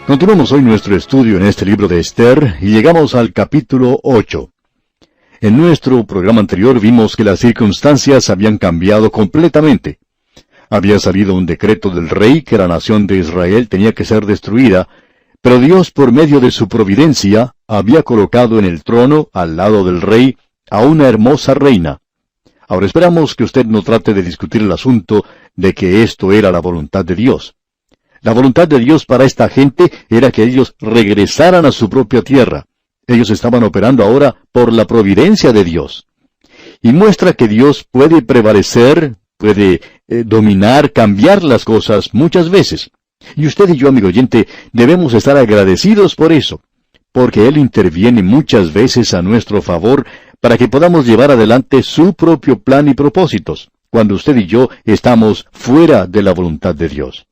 Continuamos hoy nuestro estudio en este libro de Esther y llegamos al capítulo 8. En nuestro programa anterior vimos que las circunstancias habían cambiado completamente. Había salido un decreto del rey que la nación de Israel tenía que ser destruida, pero Dios, por medio de su providencia, había colocado en el trono, al lado del rey, a una hermosa reina. Ahora esperamos que usted no trate de discutir el asunto de que esto era la voluntad de Dios. La voluntad de Dios para esta gente era que ellos regresaran a su propia tierra. Ellos estaban operando ahora por la providencia de Dios. Y muestra que Dios puede prevalecer, puede dominar, cambiar las cosas muchas veces. Y usted y yo, amigo oyente, debemos estar agradecidos por eso, porque Él interviene muchas veces a nuestro favor para que podamos llevar adelante su propio plan y propósitos, cuando usted y yo estamos fuera de la voluntad de Dios.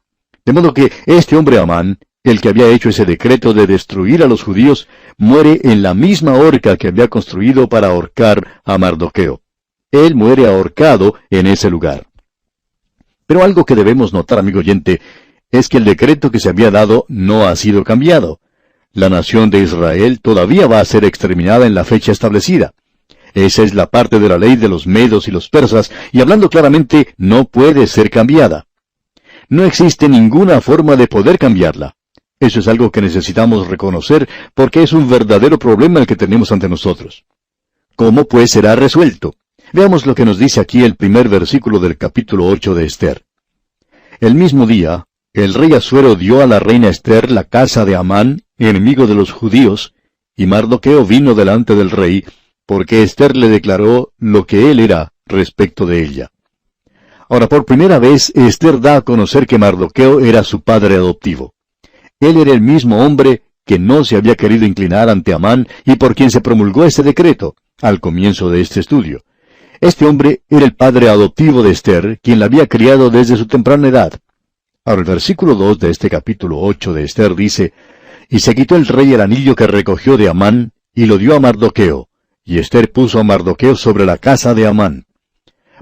De modo que este hombre Amán, el que había hecho ese decreto de destruir a los judíos, muere en la misma horca que había construido para ahorcar a Mardoqueo. Él muere ahorcado en ese lugar. Pero algo que debemos notar, amigo oyente, es que el decreto que se había dado no ha sido cambiado. La nación de Israel todavía va a ser exterminada en la fecha establecida. Esa es la parte de la ley de los medos y los persas, y hablando claramente, no puede ser cambiada. No existe ninguna forma de poder cambiarla. Eso es algo que necesitamos reconocer porque es un verdadero problema el que tenemos ante nosotros. ¿Cómo pues será resuelto? Veamos lo que nos dice aquí el primer versículo del capítulo 8 de Esther. El mismo día, el rey Asuero dio a la reina Esther la casa de Amán, enemigo de los judíos, y Mardoqueo vino delante del rey, porque Esther le declaró lo que él era respecto de ella. Ahora, por primera vez, Esther da a conocer que Mardoqueo era su padre adoptivo. Él era el mismo hombre que no se había querido inclinar ante Amán y por quien se promulgó este decreto, al comienzo de este estudio. Este hombre era el padre adoptivo de Esther, quien la había criado desde su temprana edad. Ahora, el versículo 2 de este capítulo 8 de Esther dice, «Y se quitó el rey el anillo que recogió de Amán, y lo dio a Mardoqueo, y Esther puso a Mardoqueo sobre la casa de Amán».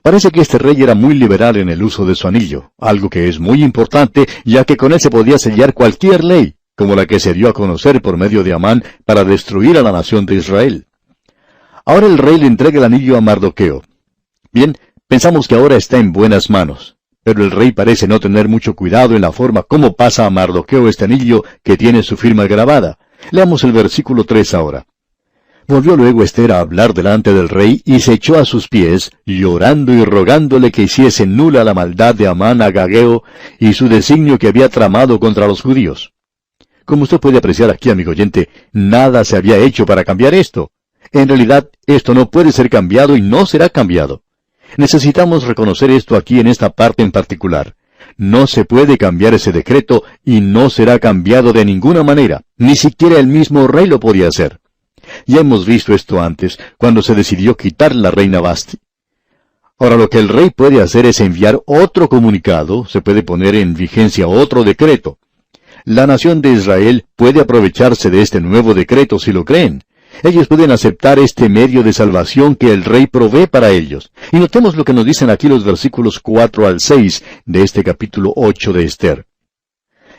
Parece que este rey era muy liberal en el uso de su anillo, algo que es muy importante, ya que con él se podía sellar cualquier ley, como la que se dio a conocer por medio de Amán para destruir a la nación de Israel. Ahora el rey le entrega el anillo a Mardoqueo. Bien, pensamos que ahora está en buenas manos, pero el rey parece no tener mucho cuidado en la forma como pasa a Mardoqueo este anillo que tiene su firma grabada. Leamos el versículo 3 ahora. Volvió luego Esther a hablar delante del rey, y se echó a sus pies, llorando y rogándole que hiciese nula la maldad de Amán Agageo, y su designio que había tramado contra los judíos. Como usted puede apreciar aquí, amigo oyente, nada se había hecho para cambiar esto. En realidad, esto no puede ser cambiado y no será cambiado. Necesitamos reconocer esto aquí en esta parte en particular. No se puede cambiar ese decreto, y no será cambiado de ninguna manera. Ni siquiera el mismo rey lo podía hacer. Ya hemos visto esto antes, cuando se decidió quitar la reina Vasti. Ahora lo que el rey puede hacer es enviar otro comunicado, se puede poner en vigencia otro decreto. La nación de Israel puede aprovecharse de este nuevo decreto si lo creen. Ellos pueden aceptar este medio de salvación que el rey provee para ellos. Y notemos lo que nos dicen aquí los versículos 4 al 6 de este capítulo 8 de Esther.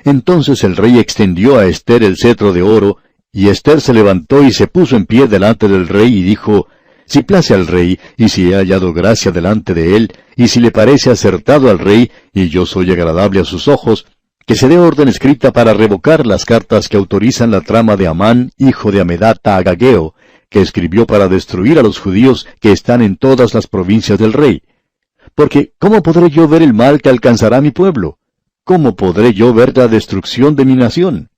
Entonces el rey extendió a Esther el cetro de oro, y Esther se levantó y se puso en pie delante del rey y dijo, «Si place al rey, y si he hallado gracia delante de él, y si le parece acertado al rey, y yo soy agradable a sus ojos, que se dé orden escrita para revocar las cartas que autorizan la trama de Amán, hijo de Amedata Agageo, que escribió para destruir a los judíos que están en todas las provincias del rey. Porque, ¿cómo podré yo ver el mal que alcanzará mi pueblo? ¿Cómo podré yo ver la destrucción de mi nación?»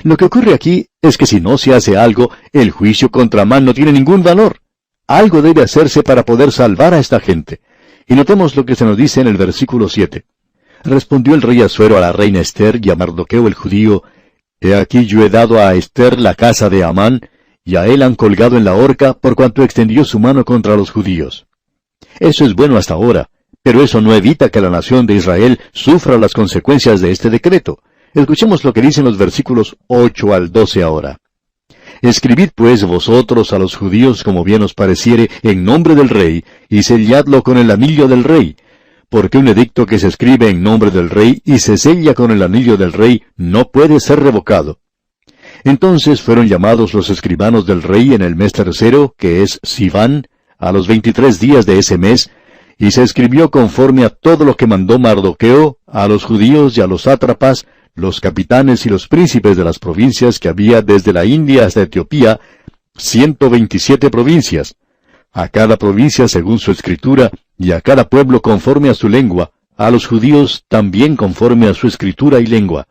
Lo que ocurre aquí es que si no se hace algo, el juicio contra Amán no tiene ningún valor. Algo debe hacerse para poder salvar a esta gente. Y notemos lo que se nos dice en el versículo 7. Respondió el rey Asuero a la reina Esther y a Mardoqueo el judío, «He aquí yo he dado a Esther la casa de Amán, y a él han colgado en la horca por cuanto extendió su mano contra los judíos». Eso es bueno hasta ahora, pero eso no evita que la nación de Israel sufra las consecuencias de este decreto. Escuchemos lo que dicen los versículos 8 al 12 ahora. «Escribid pues vosotros a los judíos como bien os pareciere en nombre del rey, y selladlo con el anillo del rey, porque un edicto que se escribe en nombre del rey y se sella con el anillo del rey no puede ser revocado. Entonces fueron llamados los escribanos del rey en el mes tercero, que es Siván, a los 23 días de ese mes, y se escribió conforme a todo lo que mandó Mardoqueo a los judíos y a los sátrapas, los capitanes y los príncipes de las provincias que había desde la India hasta Etiopía, 127 provincias, a cada provincia según su escritura, y a cada pueblo conforme a su lengua, a los judíos también conforme a su escritura y lengua.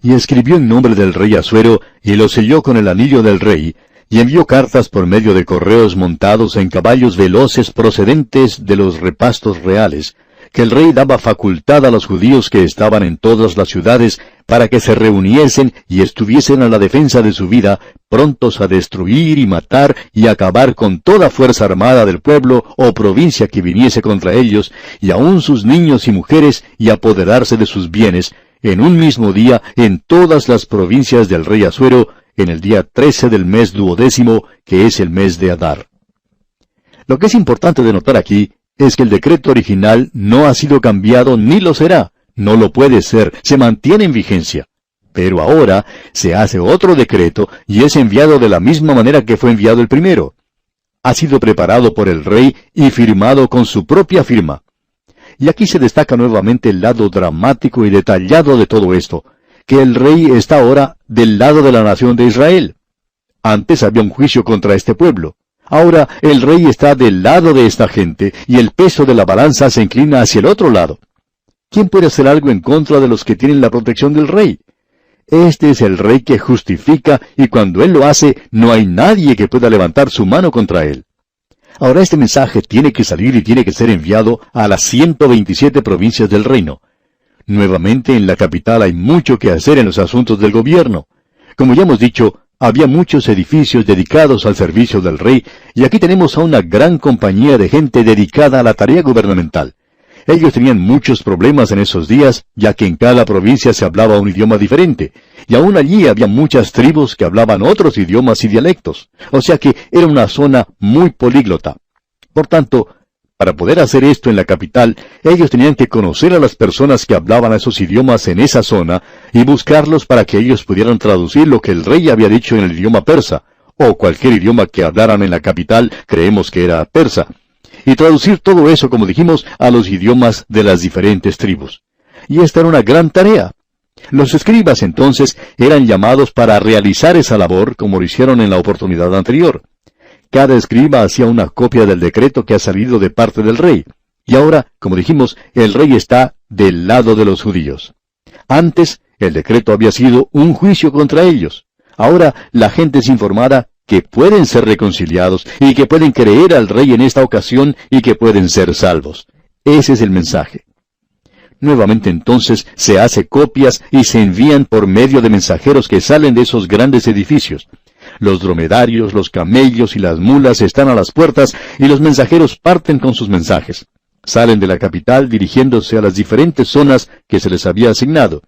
Y escribió en nombre del rey Asuero, y lo selló con el anillo del rey, y envió cartas por medio de correos montados en caballos veloces procedentes de los repastos reales, que el rey daba facultad a los judíos que estaban en todas las ciudades para que se reuniesen y estuviesen a la defensa de su vida, prontos a destruir y matar y acabar con toda fuerza armada del pueblo o provincia que viniese contra ellos, y aun sus niños y mujeres, y apoderarse de sus bienes, en un mismo día en todas las provincias del rey Asuero, en el día 13 del mes 12, que es el mes de Adar. Lo que es importante de notar aquí es que el decreto original no ha sido cambiado ni lo será, no lo puede ser, se mantiene en vigencia. Pero ahora se hace otro decreto y es enviado de la misma manera que fue enviado el primero. Ha sido preparado por el rey y firmado con su propia firma. Y aquí se destaca nuevamente el lado dramático y detallado de todo esto, que el rey está ahora del lado de la nación de Israel. Antes había un juicio contra este pueblo. Ahora el rey está del lado de esta gente, y el peso de la balanza se inclina hacia el otro lado. ¿Quién puede hacer algo en contra de los que tienen la protección del rey? Este es el rey que justifica, y cuando él lo hace, no hay nadie que pueda levantar su mano contra él. Ahora este mensaje tiene que salir y tiene que ser enviado a las 127 provincias del reino. Nuevamente en la capital hay mucho que hacer en los asuntos del gobierno. Como ya hemos dicho, había muchos edificios dedicados al servicio del rey, y aquí tenemos a una gran compañía de gente dedicada a la tarea gubernamental. Ellos tenían muchos problemas en esos días, ya que en cada provincia se hablaba un idioma diferente, y aún allí había muchas tribus que hablaban otros idiomas y dialectos, o sea que era una zona muy políglota. Por tanto, para poder hacer esto en la capital, ellos tenían que conocer a las personas que hablaban esos idiomas en esa zona y buscarlos para que ellos pudieran traducir lo que el rey había dicho en el idioma persa, o cualquier idioma que hablaran en la capital, creemos que era persa, y traducir todo eso, como dijimos, a los idiomas de las diferentes tribus. Y esta era una gran tarea. Los escribas entonces eran llamados para realizar esa labor, como lo hicieron en la oportunidad anterior. Cada escriba hacía una copia del decreto que ha salido de parte del rey. Y ahora, como dijimos, el rey está del lado de los judíos. Antes, el decreto había sido un juicio contra ellos. Ahora, la gente es informada que pueden ser reconciliados y que pueden creer al rey en esta ocasión y que pueden ser salvos. Ese es el mensaje. Nuevamente entonces se hace copias y se envían por medio de mensajeros que salen de esos grandes edificios. Los dromedarios, los camellos y las mulas están a las puertas y los mensajeros parten con sus mensajes. Salen de la capital dirigiéndose a las diferentes zonas que se les había asignado.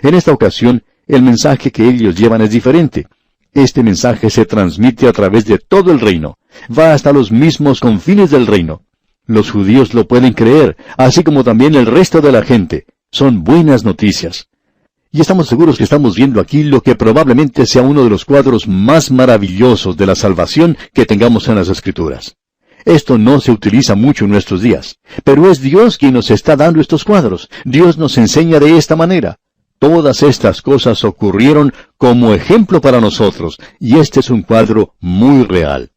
En esta ocasión, el mensaje que ellos llevan es diferente. Este mensaje se transmite a través de todo el reino. Va hasta los mismos confines del reino. Los judíos lo pueden creer, así como también el resto de la gente. Son buenas noticias. Y estamos seguros que estamos viendo aquí lo que probablemente sea uno de los cuadros más maravillosos de la salvación que tengamos en las Escrituras. Esto no se utiliza mucho en nuestros días, pero es Dios quien nos está dando estos cuadros. Dios nos enseña de esta manera. Todas estas cosas ocurrieron como ejemplo para nosotros, y este es un cuadro muy real.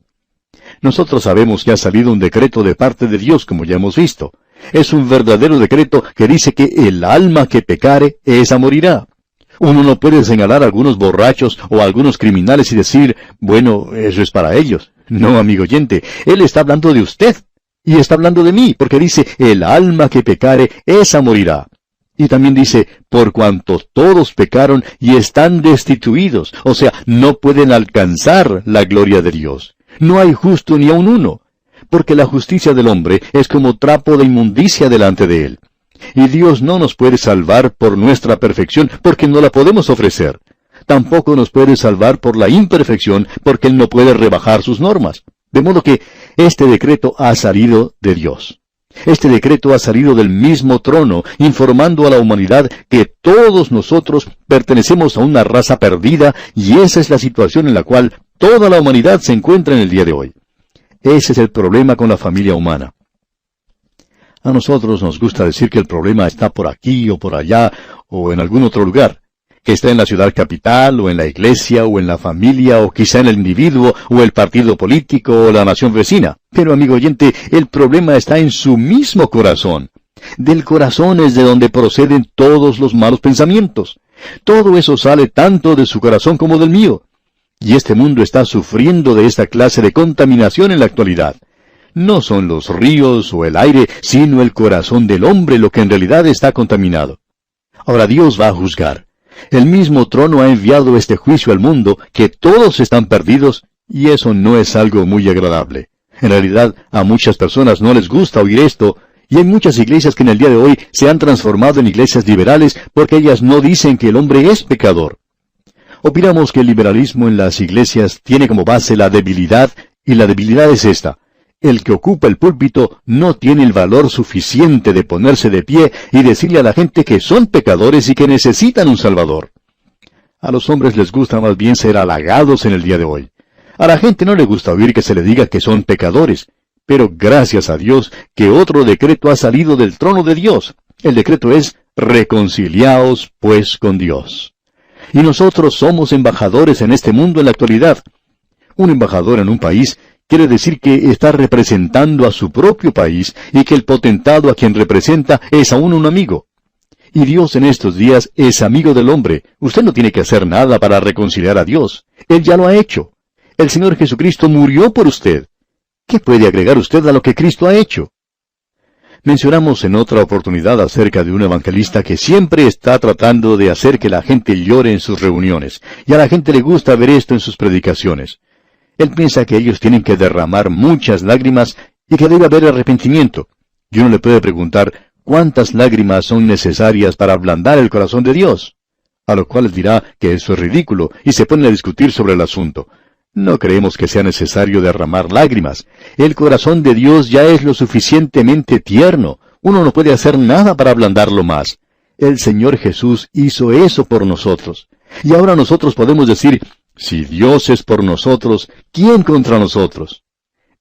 Nosotros sabemos que ha salido un decreto de parte de Dios, como ya hemos visto. Es un verdadero decreto que dice que el alma que pecare, esa morirá. Uno no puede señalar a algunos borrachos o a algunos criminales y decir, bueno, eso es para ellos. No, amigo oyente, Él está hablando de usted, y está hablando de mí, porque dice, el alma que pecare, esa morirá. Y también dice, por cuanto todos pecaron y están destituidos, o sea, no pueden alcanzar la gloria de Dios. No hay justo ni aun uno, porque la justicia del hombre es como trapo de inmundicia delante de él. Y Dios no nos puede salvar por nuestra perfección, porque no la podemos ofrecer. Tampoco nos puede salvar por la imperfección, porque Él no puede rebajar sus normas. De modo que este decreto ha salido de Dios. Este decreto ha salido del mismo trono, informando a la humanidad que todos nosotros pertenecemos a una raza perdida, y esa es la situación en la cual toda la humanidad se encuentra en el día de hoy. Ese es el problema con la familia humana. A nosotros nos gusta decir que el problema está por aquí o por allá o en algún otro lugar, que está en la ciudad capital o en la iglesia o en la familia o quizá en el individuo o el partido político o la nación vecina. Pero, amigo oyente, el problema está en su mismo corazón. Del corazón es de donde proceden todos los malos pensamientos. Todo eso sale tanto de su corazón como del mío. Y este mundo está sufriendo de esta clase de contaminación en la actualidad. No son los ríos o el aire, sino el corazón del hombre lo que en realidad está contaminado. Ahora Dios va a juzgar. El mismo trono ha enviado este juicio al mundo, que todos están perdidos, y eso no es algo muy agradable. En realidad, a muchas personas no les gusta oír esto, y hay muchas iglesias que en el día de hoy se han transformado en iglesias liberales porque ellas no dicen que el hombre es pecador. Opinamos que el liberalismo en las iglesias tiene como base la debilidad, y la debilidad es esta: el que ocupa el púlpito no tiene el valor suficiente de ponerse de pie y decirle a la gente que son pecadores y que necesitan un Salvador. A los hombres les gusta más bien ser halagados en el día de hoy. A la gente no le gusta oír que se le diga que son pecadores, pero gracias a Dios que otro decreto ha salido del trono de Dios. El decreto es: reconciliaos pues con Dios. Y nosotros somos embajadores en este mundo en la actualidad. Un embajador en un país quiere decir que está representando a su propio país y que el potentado a quien representa es aún un amigo. Y Dios en estos días es amigo del hombre. Usted no tiene que hacer nada para reconciliar a Dios. Él ya lo ha hecho. El Señor Jesucristo murió por usted. ¿Qué puede agregar usted a lo que Cristo ha hecho? Mencionamos en otra oportunidad acerca de un evangelista que siempre está tratando de hacer que la gente llore en sus reuniones, y a la gente le gusta ver esto en sus predicaciones. Él piensa que ellos tienen que derramar muchas lágrimas y que debe haber arrepentimiento. Y uno le puede preguntar, ¿cuántas lágrimas son necesarias para ablandar el corazón de Dios? A lo cual él dirá que eso es ridículo, y se pone a discutir sobre el asunto. No creemos que sea necesario derramar lágrimas. El corazón de Dios ya es lo suficientemente tierno. Uno no puede hacer nada para ablandarlo más. El Señor Jesús hizo eso por nosotros. Y ahora nosotros podemos decir, si Dios es por nosotros, ¿quién contra nosotros?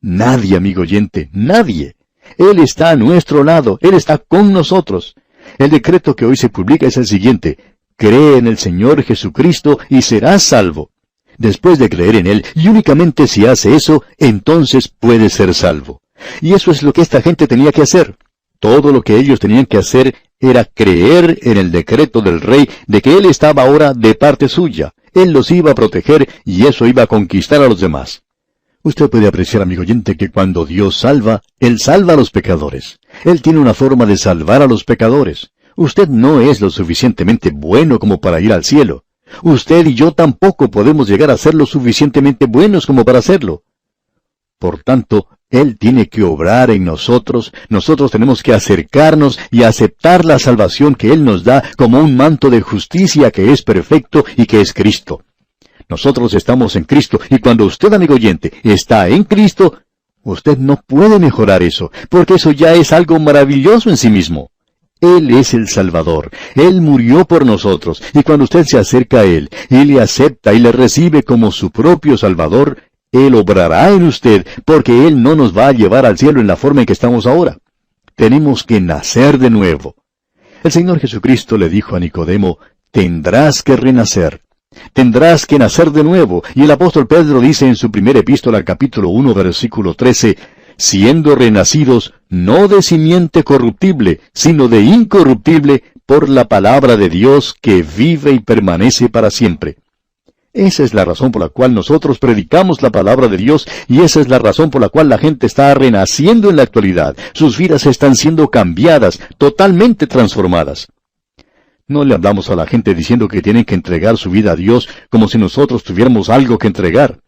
Nadie, amigo oyente, nadie. Él está a nuestro lado, Él está con nosotros. El decreto que hoy se publica es el siguiente: cree en el Señor Jesucristo y serás salvo. Después de creer en Él, y únicamente si hace eso, entonces puede ser salvo. Y eso es lo que esta gente tenía que hacer. Todo lo que ellos tenían que hacer era creer en el decreto del Rey de que Él estaba ahora de parte suya. Él los iba a proteger y eso iba a conquistar a los demás. Usted puede apreciar, amigo oyente, que cuando Dios salva, Él salva a los pecadores. Él tiene una forma de salvar a los pecadores. Usted no es lo suficientemente bueno como para ir al cielo. Usted y yo tampoco podemos llegar a ser lo suficientemente buenos como para hacerlo. Por tanto, Él tiene que obrar en nosotros tenemos que acercarnos y aceptar la salvación que Él nos da como un manto de justicia que es perfecto y que es Cristo. Nosotros estamos en Cristo, y cuando usted, amigo oyente, está en Cristo, usted no puede mejorar eso, porque eso ya es algo maravilloso en sí mismo. Él es el Salvador. Él murió por nosotros, y cuando usted se acerca a Él, y le acepta y le recibe como su propio Salvador, Él obrará en usted, porque Él no nos va a llevar al cielo en la forma en que estamos ahora. Tenemos que nacer de nuevo. El Señor Jesucristo le dijo a Nicodemo, tendrás que renacer. Tendrás que nacer de nuevo. Y el apóstol Pedro dice en su primera epístola, capítulo 1, versículo 13, siendo renacidos no de simiente corruptible, sino de incorruptible, por la palabra de Dios que vive y permanece para siempre. Esa es la razón por la cual nosotros predicamos la palabra de Dios, y esa es la razón por la cual la gente está renaciendo en la actualidad. Sus vidas están siendo cambiadas, totalmente transformadas. No le hablamos a la gente diciendo que tienen que entregar su vida a Dios como si nosotros tuviéramos algo que entregar.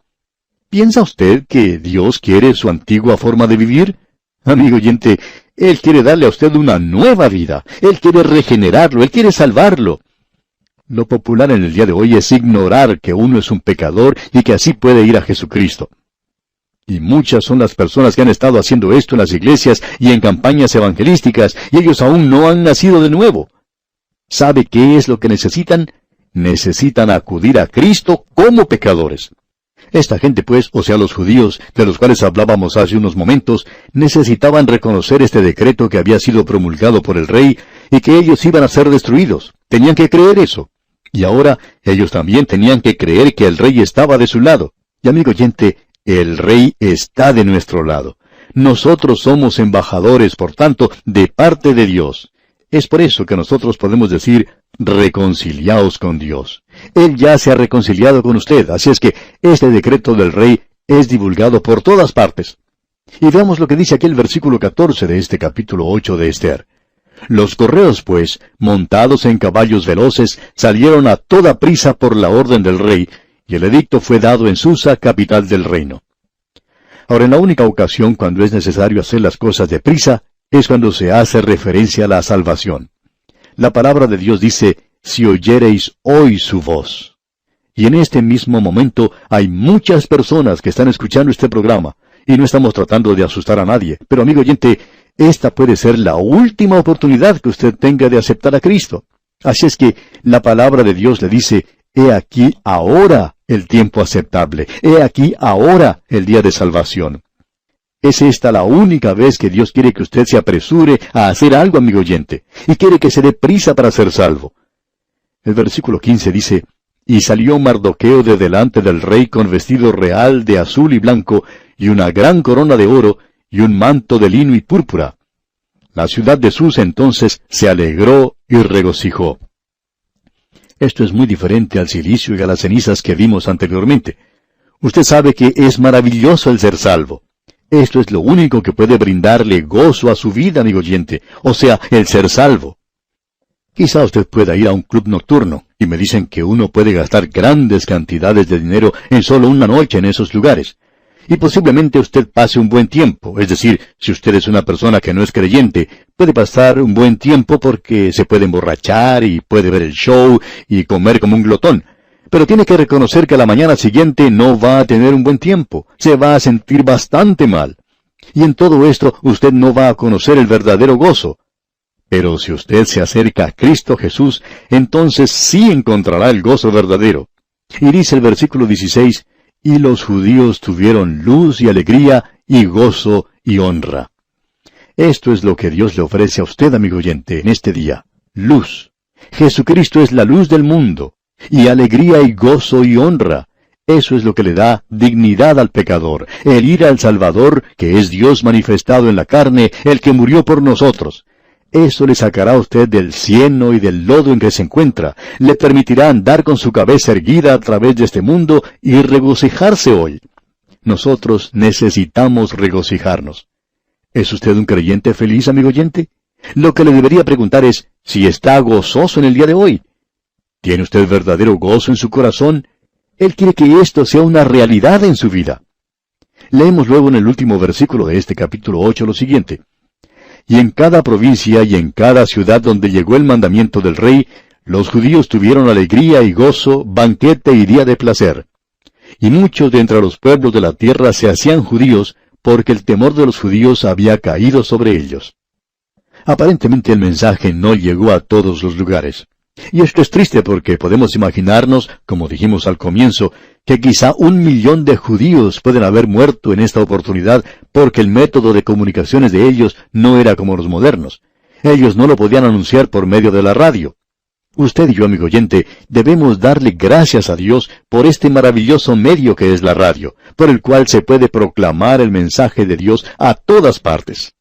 ¿Piensa usted que Dios quiere su antigua forma de vivir? Amigo oyente, Él quiere darle a usted una nueva vida. Él quiere regenerarlo, Él quiere salvarlo. Lo popular en el día de hoy es ignorar que uno es un pecador y que así puede ir a Jesucristo. Y muchas son las personas que han estado haciendo esto en las iglesias y en campañas evangelísticas, y ellos aún no han nacido de nuevo. ¿Sabe qué es lo que necesitan? Necesitan acudir a Cristo como pecadores. Esta gente, pues, o sea, los judíos, de los cuales hablábamos hace unos momentos, necesitaban reconocer este decreto que había sido promulgado por el rey y que ellos iban a ser destruidos. Tenían que creer eso. Y ahora ellos también tenían que creer que el rey estaba de su lado. Y amigo oyente, el rey está de nuestro lado. Nosotros somos embajadores, por tanto, de parte de Dios. Es por eso que nosotros podemos decir, reconciliaos con Dios. Él ya se ha reconciliado con usted, así es que este decreto del rey es divulgado por todas partes. Y veamos lo que dice aquí el versículo 14 de este capítulo 8 de Esther. Los correos, pues, montados en caballos veloces, salieron a toda prisa por la orden del rey, y el edicto fue dado en Susa, capital del reino. Ahora, en la única ocasión cuando es necesario hacer las cosas deprisa, es cuando se hace referencia a la salvación. La palabra de Dios dice, si oyereis hoy su voz. Y en este mismo momento hay muchas personas que están escuchando este programa, y no estamos tratando de asustar a nadie, pero amigo oyente, esta puede ser la última oportunidad que usted tenga de aceptar a Cristo. Así es que la palabra de Dios le dice, he aquí ahora el tiempo aceptable, he aquí ahora el día de salvación. ¿Es esta la única vez que Dios quiere que usted se apresure a hacer algo, amigo oyente, y quiere que se dé prisa para ser salvo? El versículo 15 dice, y salió Mardoqueo de delante del rey con vestido real de azul y blanco, y una gran corona de oro, y un manto de lino y púrpura. La ciudad de Susa entonces se alegró y regocijó. Esto es muy diferente al cilicio y a las cenizas que vimos anteriormente. Usted sabe que es maravilloso el ser salvo. Esto es lo único que puede brindarle gozo a su vida, amigo oyente, o sea, el ser salvo. Quizá usted pueda ir a un club nocturno, y me dicen que uno puede gastar grandes cantidades de dinero en solo una noche en esos lugares. Y posiblemente usted pase un buen tiempo, es decir, si usted es una persona que no es creyente, puede pasar un buen tiempo porque se puede emborrachar y puede ver el show y comer como un glotón. Pero tiene que reconocer que a la mañana siguiente no va a tener un buen tiempo, se va a sentir bastante mal. Y en todo esto usted no va a conocer el verdadero gozo. Pero si usted se acerca a Cristo Jesús, entonces sí encontrará el gozo verdadero. Y dice el versículo 16, y los judíos tuvieron luz y alegría, y gozo y honra. Esto es lo que Dios le ofrece a usted, amigo oyente, en este día. Luz. Jesucristo es la luz del mundo. Y alegría y gozo y honra. Eso es lo que le da dignidad al pecador, el ir al Salvador, que es Dios manifestado en la carne, el que murió por nosotros. Eso le sacará a usted del cieno y del lodo en que se encuentra, le permitirá andar con su cabeza erguida a través de este mundo y regocijarse hoy. Nosotros necesitamos regocijarnos. ¿Es usted un creyente feliz, amigo oyente? Lo que le debería preguntar es si está gozoso en el día de hoy. ¿Tiene usted verdadero gozo en su corazón? Él quiere que esto sea una realidad en su vida. Leemos luego en el último versículo de este capítulo 8 lo siguiente. Y en cada provincia y en cada ciudad donde llegó el mandamiento del rey, los judíos tuvieron alegría y gozo, banquete y día de placer. Y muchos de entre los pueblos de la tierra se hacían judíos, porque el temor de los judíos había caído sobre ellos. Aparentemente el mensaje no llegó a todos los lugares. Y esto es triste porque podemos imaginarnos, como dijimos al comienzo, que quizá 1 millón de judíos pueden haber muerto en esta oportunidad porque el método de comunicaciones de ellos no era como los modernos. Ellos no lo podían anunciar por medio de la radio. Usted y yo, amigo oyente, debemos darle gracias a Dios por este maravilloso medio que es la radio, por el cual se puede proclamar el mensaje de Dios a todas partes.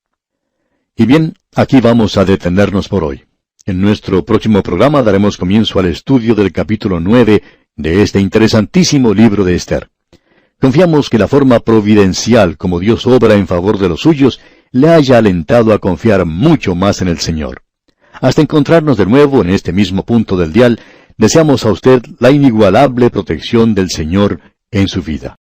Y bien, aquí vamos a detenernos por hoy. En nuestro próximo programa daremos comienzo al estudio del capítulo 9 de este interesantísimo libro de Esther. Confiamos que la forma providencial como Dios obra en favor de los suyos le haya alentado a confiar mucho más en el Señor. Hasta encontrarnos de nuevo en este mismo punto del dial, deseamos a usted la inigualable protección del Señor en su vida.